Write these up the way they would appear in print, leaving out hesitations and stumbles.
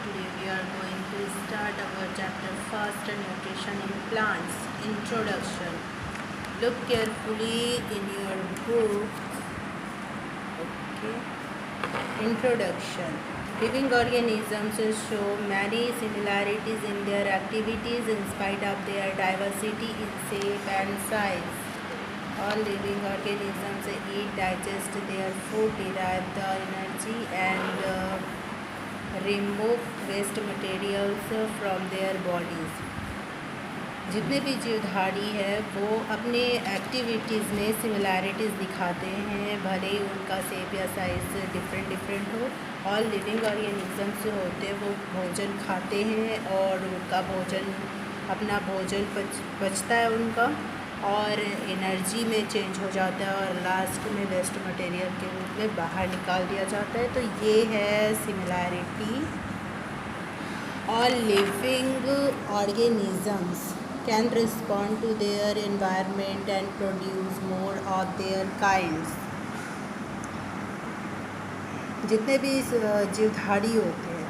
Today we are going to start our chapter First Nutrition in Plants. Introduction. Look carefully in your book. Okay. Introduction. Living organisms show many similarities in their activities in spite of their diversity in shape and size. All living organisms eat, digest their food, derive the energy and remove waste materials from their bodies. जितने भी जीवधारी है वो अपने activities में similarities दिखाते हैं, भले ही उनका शेप या साइज़ डिफरेंट हो। ऑल लिविंग ऑर्गेनिजम्स जो होते हैं वो भोजन खाते हैं और उनका भोजन अपना भोजन बचता है उनका और एनर्जी में चेंज हो जाता है और लास्ट में वेस्ट मटेरियल के रूप में बाहर निकाल दिया जाता है। तो ये है similarity. All living organisms can respond to their environment and produce more of their kinds. जितने भी जीवधारी होते हैं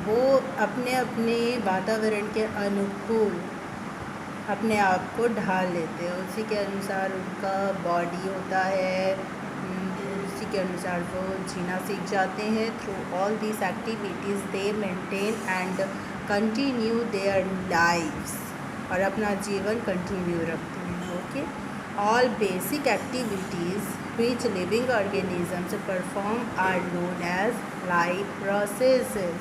वो अपने अपने वातावरण के अनुकूल अपने आप को ढाल लेते हैं, उसी के अनुसार उनका बॉडी होता है, उसी के अनुसार वो जीना सीख जाते हैं। Through all this activities they maintain and continue their lives, और अपना जीवन कंटिन्यू रखते हैं। Okay. All basic activities which living organisms perform are known as life processes.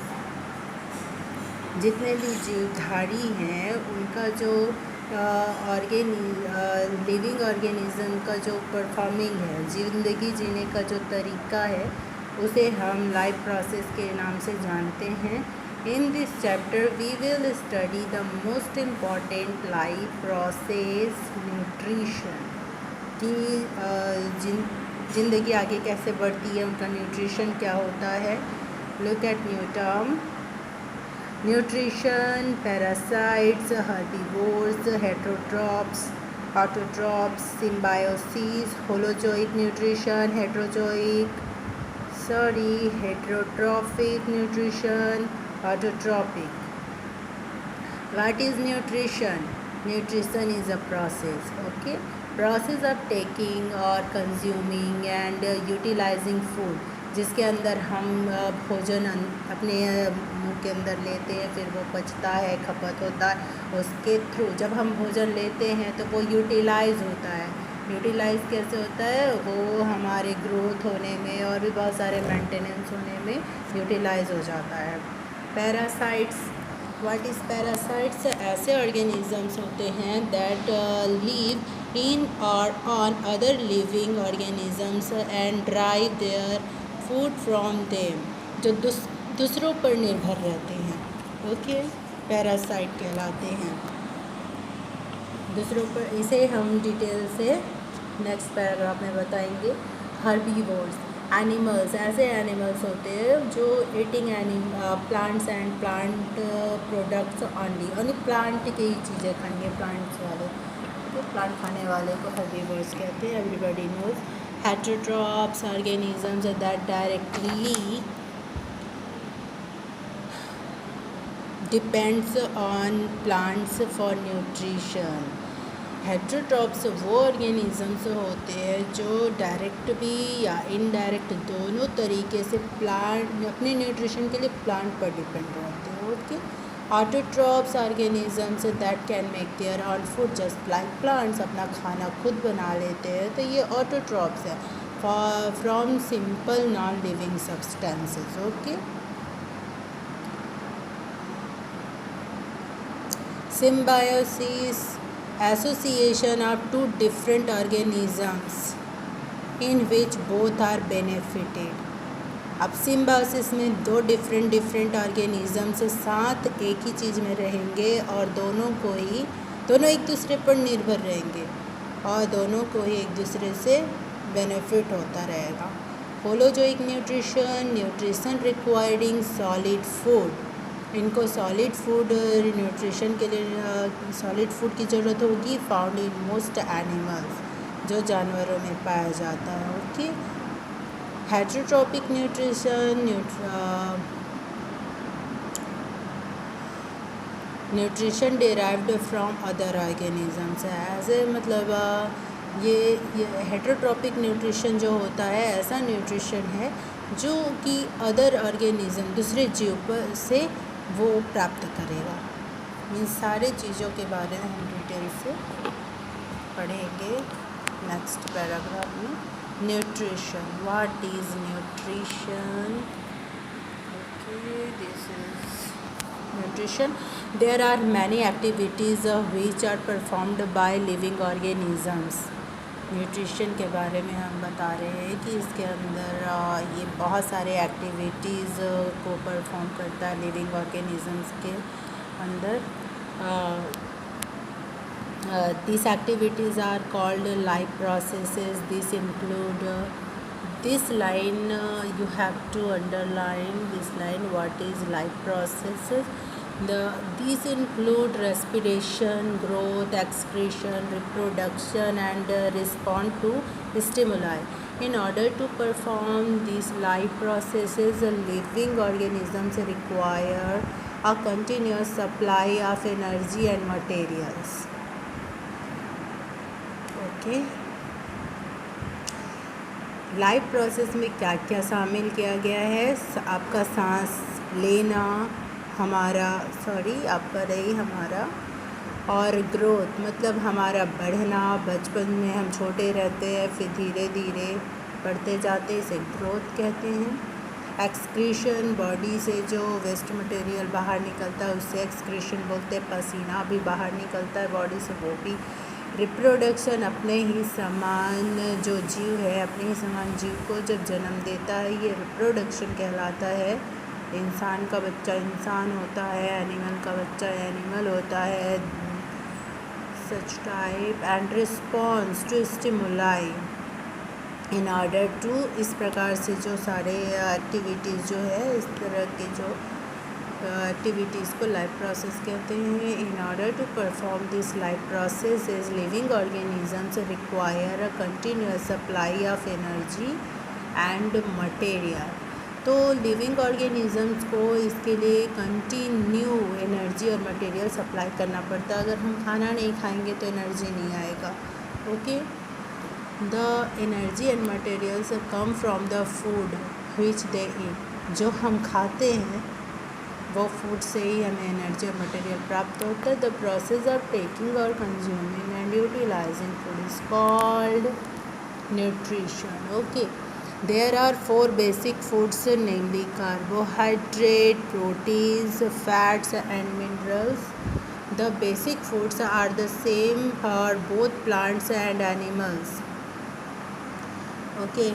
जितने भी जीवधारी हैं उनका जो लिविंग ऑर्गेनिज्म का जो परफॉर्मिंग है, ज़िंदगी जीने का जो तरीका है, उसे हम लाइफ प्रोसेस के नाम से जानते हैं। In this chapter we will study the most important life process, nutrition, कि ज़िंदगी आगे कैसे बढ़ती है, उनका न्यूट्रिशन क्या होता है। Look at new term: nutrition, parasites, herbivores, heterotrophs, autotrophs, symbiosis, holozoic nutrition, heterotrophic nutrition, autotrophic. What is nutrition? Nutrition is a process. Okay, process of taking or consuming and utilizing food, जिसके अंदर हम भोजन अपने मुंह के अंदर लेते हैं, फिर वो पचता है, खपत होता है। उसके थ्रू जब हम भोजन लेते हैं तो वो यूटिलाइज़ होता है। यूटिलाइज़ कैसे होता है? वो हमारे ग्रोथ होने में और भी बहुत सारे मेंटेनेंस होने में यूटिलाइज़ हो जाता है। Parasites, what is parasites? ऐसे ऑर्गेनिजम्स होते हैं दैट लिव इन और on other living organisms and drive their food from them, जो दूसरों पर निर्भर रहते हैं। ओके, पैरासाइट कहलाते हैं दूसरों पर। इसे हम डिटेल से नेक्स्ट पैराग्राफ में बताएंगे। हर्बीवोर्स, एनिमल्स, ऐसे एनिमल्स होते हैं जो eating plants and plant products only plant की ही चीज़ें खाएंगे, प्लांट्स वाले, तो प्लांट खाने वाले को हर्बीवोर्स कहते हैं। Everybody knows. Heterotrophs, organisms that directly depends on plants for nutrition. Heterotrophs वो ऑर्गेनिजम्स होते हैं जो डायरेक्ट भी या इनडायरेक्ट दोनों तरीके से प्लांट अपने न्यूट्रिशन के लिए प्लांट पर डिपेंड रहते हैं। Okay. Autotrophs organisms that can make their on food just like plants, अपना खाना खुद बना लेते हैं, तो ये ऑटोट्रॉप्स है from simple non living substances. Okay. Symbiosis, association of two different organisms in which both are benefited। अब सिम्बायोसिस में दो डिफरेंट ऑर्गेनिजम्स साथ एक ही चीज़ में रहेंगे और दोनों एक दूसरे पर निर्भर रहेंगे और दोनों को ही एक दूसरे से बेनिफिट होता रहेगा। Holozoic nutrition, nutrition requiring solid food, इनको सॉलिड फूड न्यूट्रिशन के लिए सॉलिड फूड की ज़रूरत होगी। फाउंड इन मोस्ट एनिमल्स, जो जानवरों में पाया जाता है। Okay. Heterotrophic nutrition, nutrition derived from other organisms है। ऐसे मतलब ये हेटरोट्रॉपिक न्यूट्रिशन जो होता है ऐसा न्यूट्रिशन है जो कि अदर ऑर्गेनिज्म दूसरे जीव से वो प्राप्त करेगा। इन सारे चीज़ों के बारे में हम डिटेल से पढ़ेंगे नेक्स्ट पैराग्राफ में। Nutrition, what is nutrition? Okay, this is nutrition. There are many activities which are performed by living organisms. Nutrition के बारे में हम बता रहे हैं कि इसके अंदर ये बहुत सारे एक्टिविटीज़ को परफॉर्म करता है लिविंग ऑर्गेनिजम्स के अंदर। These activities are called life processes. This include this line, you have to underline this line. What is life processes? These include respiration, growth, excretion, reproduction, and respond to stimuli. In order to perform these life processes, living organisms require a continuous supply of energy and materials. Okay, life process में क्या क्या शामिल किया गया है? आपका सांस लेना आपका रही हमारा, और ग्रोथ मतलब हमारा बढ़ना। बचपन में हम छोटे रहते हैं, फिर धीरे धीरे बढ़ते जाते हैं, इसे ग्रोथ कहते हैं। एक्सक्रीशन, बॉडी से जो वेस्ट मटेरियल बाहर निकलता है उसे एक्सक्रीशन बोलते हैं। पसीना भी बाहर निकलता है बॉडी से, वो भी। रिप्रोडक्शन, अपने ही समान जो जीव है अपने ही समान जीव को जब जन्म देता है, ये रिप्रोडक्शन कहलाता है। इंसान का बच्चा इंसान होता है, एनिमल का बच्चा एनिमल होता है, such type. And response to stimuli in order to, इस प्रकार से जो सारे एक्टिविटीज़ जो है, इस तरह के जो एक्टिविटीज़ को लाइफ प्रोसेस कहते हैं। In order to perform this life process is living organisms require a continuous supply of energy and material. तो लिविंग ऑर्गेनिजम्स को इसके लिए कंटिन्यू एनर्जी और मटेरियल सप्लाई करना पड़ता है। अगर हम खाना नहीं खाएंगे तो एनर्जी नहीं आएगा। Okay, the energy and materials come from the food which they eat. जो हम खाते हैं वो फूड से ही हमें एनर्जी और मटेरियल प्राप्त होता है। द प्रोसेस ऑफ टेकिंग और consuming and utilising food is called nutrition. Okay, there are 4 basic foods, namely carbohydrate, proteins, fats and minerals. The basic foods are the same for both plants and animals. Okay,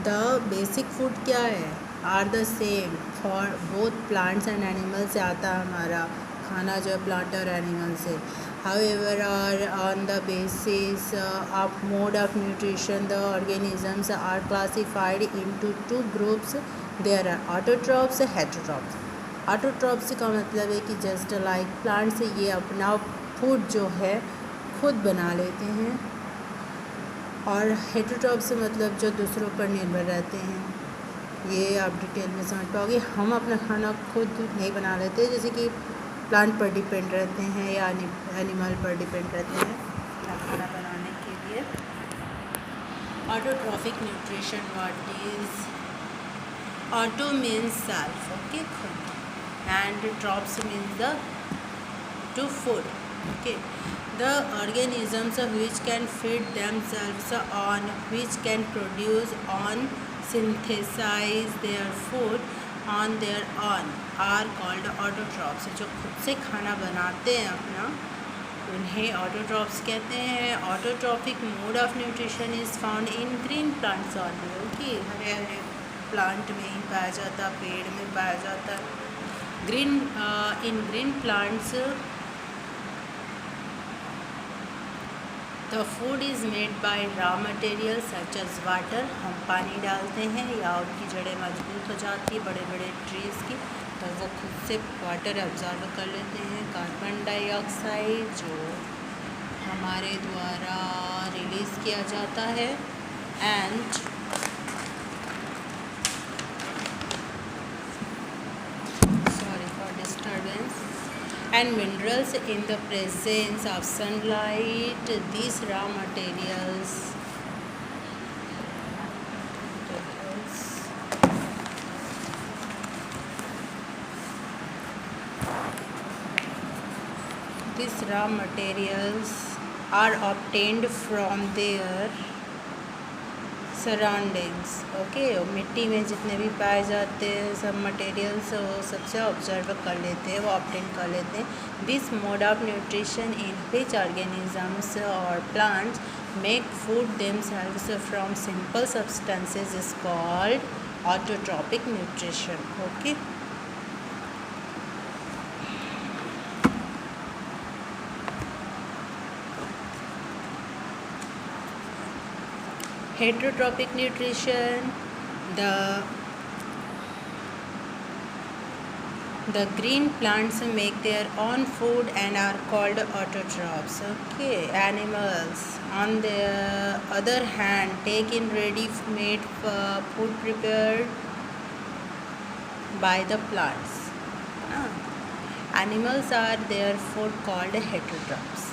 the basic food क्या है? Are the same for both plants and animal से आता है हमारा खाना जो है plant और एनिमल से। However are on the basis of mode of nutrition the organisms are classified into 2 groups. There are autotrophs, heterotrophs. Autotrophs का मतलब है कि जस्ट लाइक प्लांट्स, ये अपना फूड जो है खुद बना लेते हैं, और हेटरोट्रॉप्स से मतलब जो दूसरों पर निर्भर रहते हैं। ये आप डिटेल में समझ पाओगे। हम अपना खाना खुद नहीं बना लेते, जैसे कि प्लांट पर डिपेंड रहते हैं या एनिमल पर डिपेंड रहते हैं खाना बनाने के लिए। Autotrophic nutrition, what is auto means self, okay, खुद, and trophs means the to food. Okay, the organisms which can feed themselves on, which can produce on, synthesize their food on their own are called autotrophs। जो खुद से खाना बनाते हैं अपना, उन्हें autotrophs कहते हैं। Autotrophic mode of nutrition is found in green plants only. Okay, हरे हरे प्लांट में ही पाया जाता, पेड़ में पाया जाता। In green plants the food is made by raw material such as water. हम पानी डालते हैं या उनकी जड़ें मजबूत हो जाती है बड़े बड़े ट्रीज़ की, तो वो खुद से वाटर एब्जॉर्ब कर लेते हैं। कार्बन डाइऑक्साइड जो हमारे द्वारा रिलीज़ किया जाता है, and sorry for disturbance, and minerals in the presence of sunlight. These raw materials are obtained from their surroundings. Okay, मिट्टी में जितने भी पाए जाते हैं सब मटेरियल्स वो सबसे ऑब्जर्व कर लेते हैं, वो ऑब्टेन कर लेते हैं। This mode of nutrition in which organisms और plants make food themselves from simple substances is called autotropic nutrition. Okay, heterotropic nutrition, the green plants make their own food and are called autotrophs. Okay, animals on the other hand take in ready-made food prepared by the plants. Animals are therefore called heterotrophs.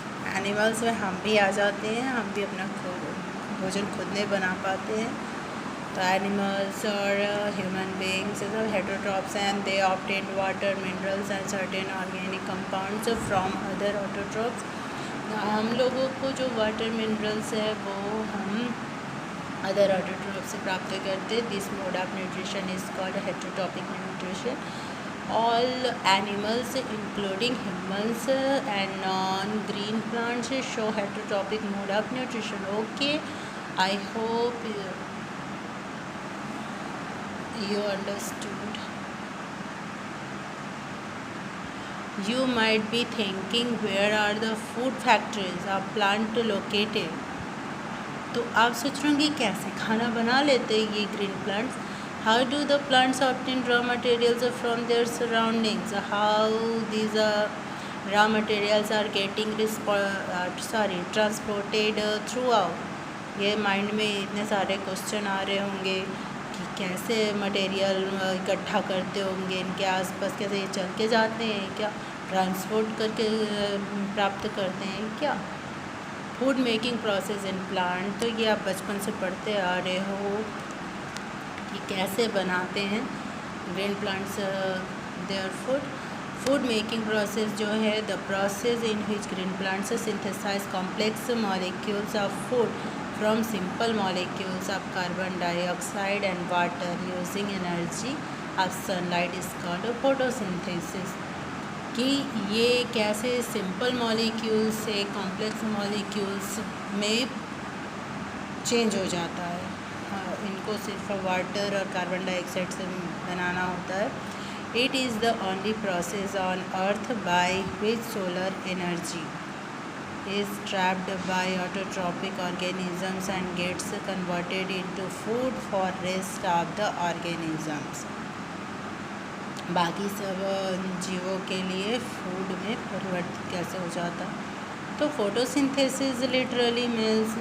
Animals में हम भी आ जाते हैं, हम भी अपना भोजन खुद नहीं बना पाते हैं। तो एनिमल्स और ह्यूमन बींग्स सब heterotrophs and they obtain water, minerals and certain organic compounds from other autotrophs. हम लोगों को जो वाटर मिनरल्स है वो हम अदर ऑटोट्रॉप से प्राप्त करते। This mode of nutrition is called heterotrophic nutrition. All animals including humans and non-green plants show heterotropic mode of nutrition. Okay, I hope you understood. You might be thinking, where are the food factories of plant located? तो आप सोच रहे होंगे कैसे खाना बना लेते हैं ये green plants. How do the plants obtain raw materials from their surroundings? How these raw materials are getting transported throughout? ये माइंड में इतने सारे क्वेश्चन आ रहे होंगे कि कैसे मटेरियल इकट्ठा करते होंगे, इनके आसपास कैसे ये चल के जाते हैं क्या, ट्रांसपोर्ट करके प्राप्त करते हैं क्या। Food making process in plant, तो ये आप बचपन से पढ़ते आ रहे हो कि कैसे बनाते हैं green plants their food making process जो है the process in which green plants synthesise complex molecules of food from simple molecules of carbon dioxide and water using energy of sunlight is called photosynthesis. कि ये कैसे simple molecules से complex molecules में change हो जाता है। इनको सिर्फ वाटर और कार्बन डाइऑक्साइड से बनाना होता है। It is the only process on earth by which solar energy is trapped by autotrophic organisms and gets converted into food for rest of the organisms. बाकी सब जीवों के लिए फूड में परिवर्तित कैसे हो जाता। तो photosynthesis literally means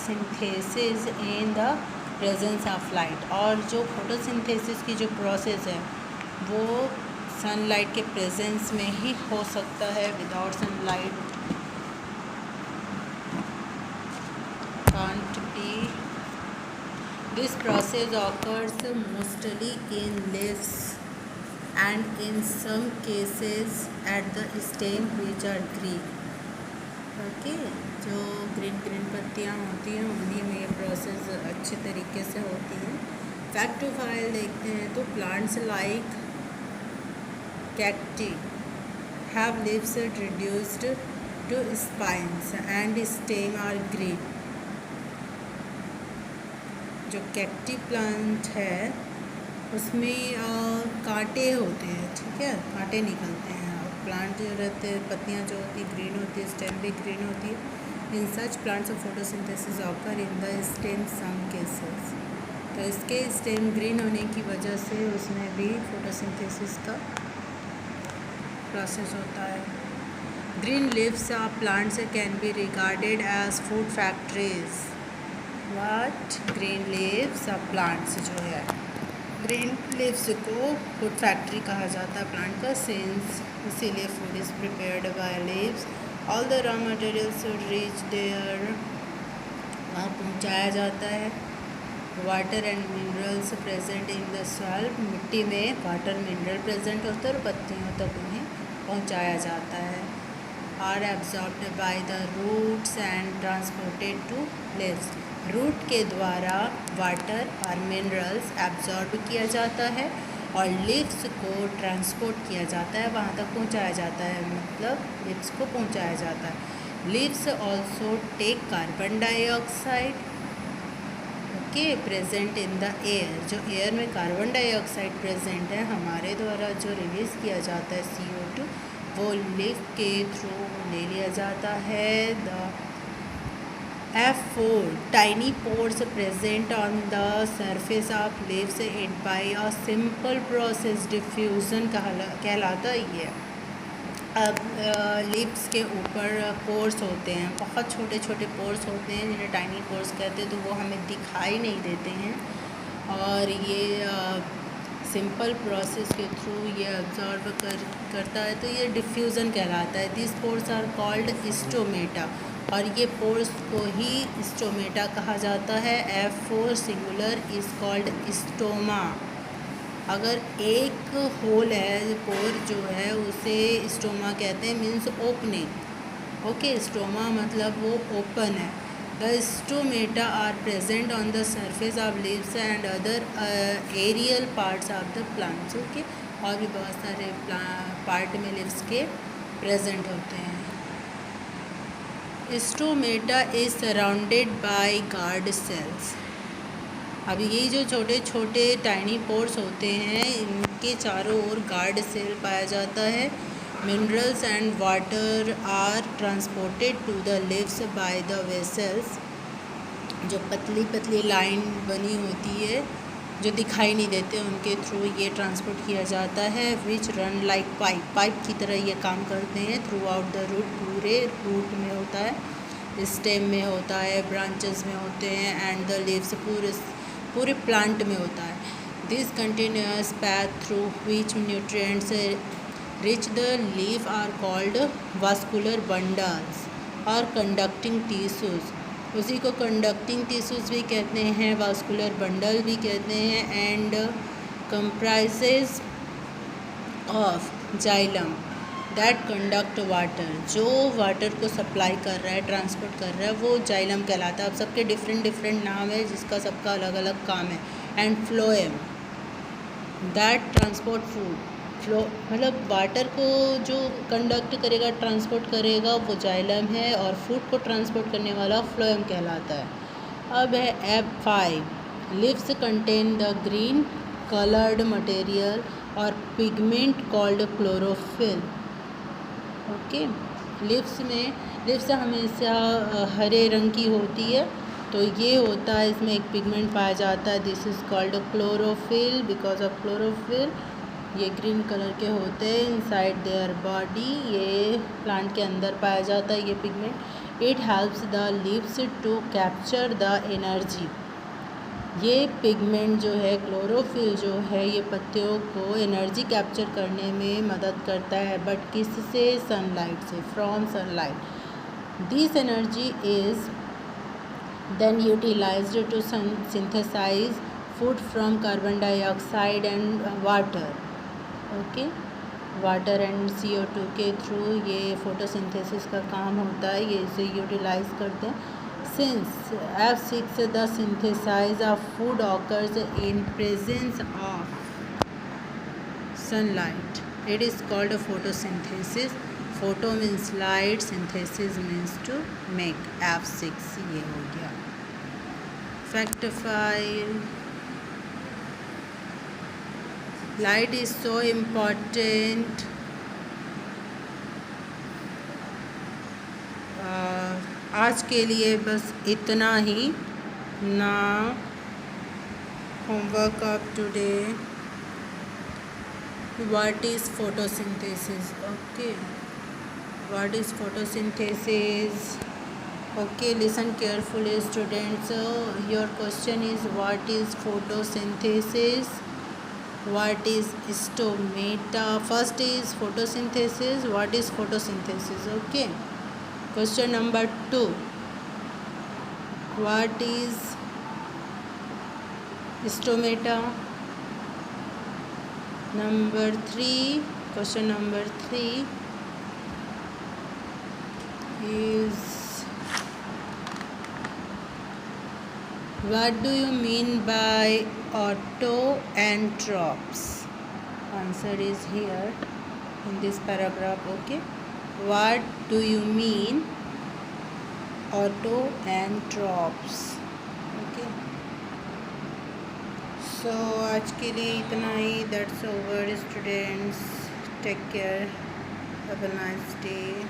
synthesis in the presence of light. और जो फोटोसिंथेसिस की जो प्रोसेस है वो सनलाइट के प्रेजेंस में ही हो सकता है। Without sunlight can't be. This process occurs mostly in leaves and in some cases at the stem which are green. Okay, जो ग्रीन पत्तियाँ होती हैं उन्हीं में ये प्रोसेस अच्छे तरीके से होती है। फैक्टोफाइल देखते हैं तो plants like cacti have leaves reduced to spines and stem are green। जो कैक्टी प्लांट है उसमें कांटे होते हैं, ठीक है, कांटे निकलते हैं। और प्लांट जो रहते हैं पत्तियाँ जो होती है ग्रीन होती है, स्टेम भी ग्रीन होती है। In such plants of photosynthesis occur in the stem some cases. तो इसके स्टेम ग्रीन होने की वजह से उसमें भी फोटोसिंथेसिस का प्रोसेस होता है। Green leaves of plants can be regarded as food factories. What green leaves of plants जो है ग्रीन लीव्स को फूड फैक्ट्री कहा जाता है प्लांट का, सिंस इसीलिए food is prepared by leaves. All the raw materials should reach there, वहाँ पहुँचाया जाता है। Water and minerals present in the soil, मिट्टी में वाटर मिनरल प्रेजेंट होता है और पत्तियों तक उन्हें पहुँचाया जाता है। Are absorbed by the roots and transported to leaves, root के द्वारा वाटर और मिनरल्स एब्जॉर्ब किया जाता है और लीव्स को ट्रांसपोर्ट किया जाता है, वहाँ तक पहुँचाया जाता है, मतलब लीव्स को पहुँचाया जाता है। Leaves also take carbon dioxide present in the air, जो एयर में कार्बन डाइऑक्साइड प्रेजेंट है हमारे द्वारा जो रिलीज़ किया जाता है CO2, वो लीफ के थ्रू ले लिया जाता है। The F4 tiny pores present on the surface of leaves aid by a simple process diffusion कहलाता ये। अब लीव्स के ऊपर पोर्स होते हैं, बहुत छोटे छोटे पोर्स होते हैं जिन्हें टाइनी पोर्स कहते हैं, तो वो हमें दिखाई नहीं देते हैं और ये सिंपल प्रोसेस के थ्रू ये अब्जॉर्ब करता है, तो ये डिफ्यूज़न कहलाता है। This pores are called stomata, और ये पोर्स को ही स्टोमेटा कहा जाता है। F4 singular is called stoma. अगर एक होल है, पोर जो है उसे स्टोमा कहते हैं, मीन्स ओपनिंग। ओके, स्टोमा मतलब वो ओपन है। The stomata are present on the surface of leaves and other aerial parts of the plants. Okay, और भी बहुत सारे पार्ट में लीव्स के प्रेजेंट होते हैं। Stomata is surrounded by guard cells. अब ये जो छोटे छोटे टाइनी पोर्स होते हैं, इनके चारों ओर गार्ड सेल पाया जाता है। Minerals and water are transported to the leaves by the vessels, जो पतली पतली लाइन बनी होती है जो दिखाई नहीं देते, उनके थ्रू ये ट्रांसपोर्ट किया जाता है। विच रन लाइक पाइप की तरह ये काम करते हैं थ्रू आउट द रूट, पूरे रूट में होता है, स्टेम में होता है, ब्रांचेस में होते हैं, एंड द लीव्स पूरे प्लांट में होता है। This continuous path through which nutrients reach the leaf are called vascular bundles और कंडक्टिंग टिश्यूज। उसी को कंडक्टिंग टिश्यूज भी कहते हैं, वास्कुलर बंडल भी कहते हैं। And comprises of xylem that conduct water, जो वाटर को सप्लाई कर रहा है, ट्रांसपोर्ट कर रहा है, वो जाइलम कहलाता है। अब सबके डिफरेंट नाम है, जिसका सबका अलग अलग काम है। And phloem that transport food, flow मतलब वाटर को जो कंडक्ट करेगा, ट्रांसपोर्ट करेगा, वो जाइलम है, और फूड को ट्रांसपोर्ट करने वाला फ्लोएम कहलाता है। अब है F5, leaves contain the green coloured material or pigment called chlorophyll. Okay, leaves हमेशा हरे रंग की होती है, तो ये होता है, इसमें एक पिगमेंट पाया जाता है, this is called chlorophyll. Because of chlorophyll ये ग्रीन कलर के होते हैं इनसाइड देयर बॉडी, ये प्लांट के अंदर पाया जाता है ये pigment. It helps the leaves to capture the energy. ये पिगमेंट जो है, क्लोरोफिल जो है, ये पत्तियों को एनर्जी कैप्चर करने में मदद करता है, बट किससे? सनलाइट से, from sunlight. This energy is then utilised to synthesise food from carbon dioxide and water. Okay, water and CO2 के थ्रू ये फोटोसिंथेसिस का काम होता है, ये इसे यूटिलाइज करते हैं। Since F6 the synthesis of food occurs in presence of sunlight, it is called a photosynthesis. Photo means light, synthesis means to make. F6 ये हो गया। Fact 5, light is so important आज के लिए बस इतना ही। ना homework of today, what is photosynthesis? Okay, what is photosynthesis? Okay, listen carefully students. Your question is what is photosynthesis? What is stomata? First is photosynthesis. What is photosynthesis? Okay. Question number 2. What is stomata? Number 3. Question number 3 is, what do you mean by autoanthropes? Answer is here in this paragraph. Okay. What do you mean autoanthropes? Okay. So आज के लिए इतना ही. That's over, students. Take care. Have a nice day.